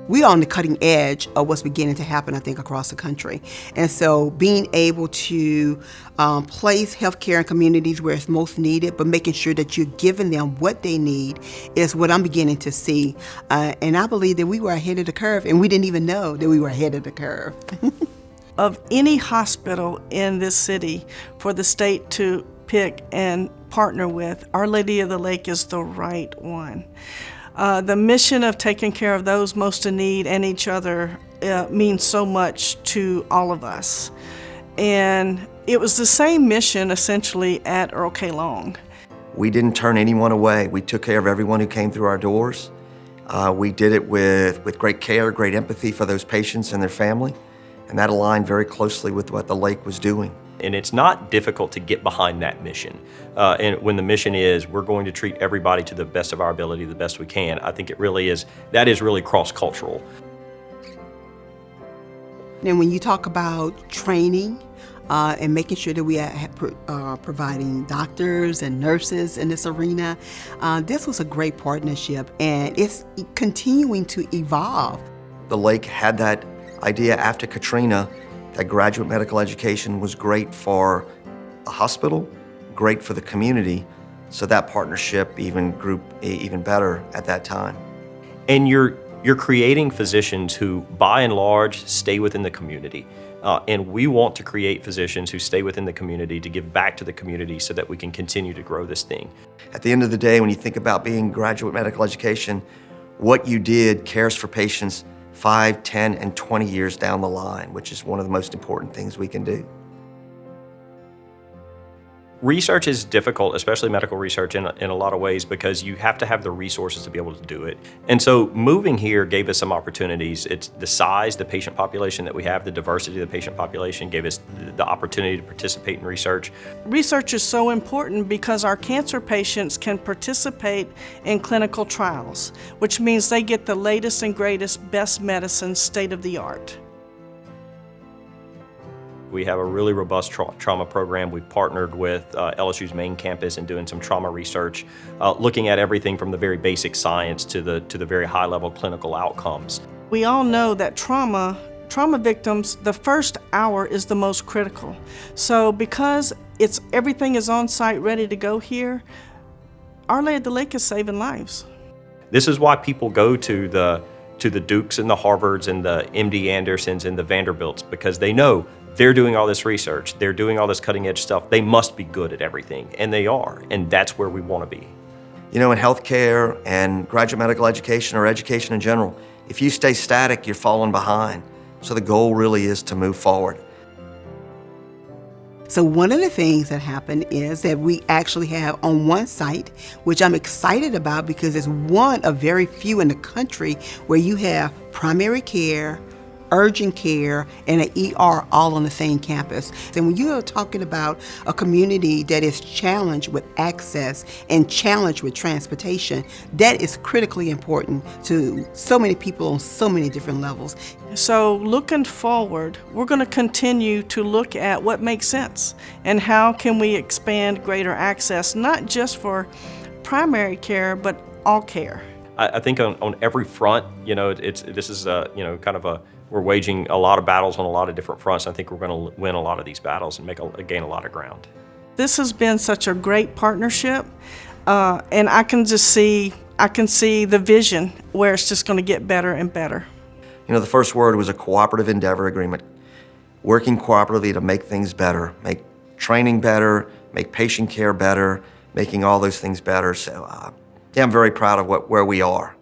We're on the cutting edge of what's beginning to happen, I think, across the country. And so being able to place healthcare in communities where it's most needed, but making sure that you're giving them what they need is what I'm beginning to see. And I believe that we were ahead of the curve, and we didn't even know that we were ahead of the curve. Of any hospital in this city for the state to pick and partner with, Our Lady of the Lake is the right one. The mission of taking care of those most in need and each other means so much to all of us. And it was the same mission essentially at Earl K. Long. We didn't turn anyone away. We took care of everyone who came through our doors. We did it with great care, great empathy for those patients and their family, and that aligned very closely with what the lake was doing. And it's not difficult to get behind that mission. And when the mission is, we're going to treat everybody to the best of our ability, the best we can, I think it really is, that is really cross-cultural. And when you talk about training and making sure that we are providing doctors and nurses in this arena, this was a great partnership, and it's continuing to evolve. The lake had that idea after Katrina that graduate medical education was great for the hospital, great for the community, so that partnership even grew even better at that time. And you're creating physicians who, by and large, stay within the community. And we want to create physicians who stay within the community to give back to the community so that we can continue to grow this thing. At the end of the day, when you think about being graduate medical education, what you did cares for patients 5, 10, and 20 years down the line, which is one of the most important things we can do. Research is difficult, especially medical research in a lot of ways, because you have to have the resources to be able to do it. And so moving here gave us some opportunities. It's the size, the patient population that we have, the diversity of the patient population gave us the opportunity to participate in research. Research is so important because our cancer patients can participate in clinical trials, which means they get the latest and greatest, best medicine, state of the art. We have a really robust trauma program. We've partnered with LSU's main campus in doing some trauma research, looking at everything from the very basic science to the very high-level clinical outcomes. We all know that trauma victims, the first hour is the most critical. So because everything is on site ready to go here, Our Lady of the Lake is saving lives. This is why people go to the Dukes and the Harvards and the MD Andersons and the Vanderbilts, because they know they're doing all this research, they're doing all this cutting edge stuff, they must be good at everything, and they are, and that's where we want to be. You know, in healthcare and graduate medical education or education in general, if you stay static, you're falling behind. So the goal really is to move forward. So one of the things that happened is that we actually have on one site, which I'm excited about because it's one of very few in the country where you have primary care, urgent care, and an ER all on the same campus. And when you are talking about a community that is challenged with access and challenged with transportation, that is critically important to so many people on so many different levels. So looking forward, we're going to continue to look at what makes sense and how can we expand greater access, not just for primary care, but all care. I think on every front, you know, we're waging a lot of battles on a lot of different fronts. I think we're going to win a lot of these battles and gain a lot of ground. This has been such a great partnership, and I can see the vision where it's just going to get better and better. You know, the first word was a cooperative endeavor agreement, working cooperatively to make things better, make training better, make patient care better, making all those things better. So, yeah, I'm very proud of where we are.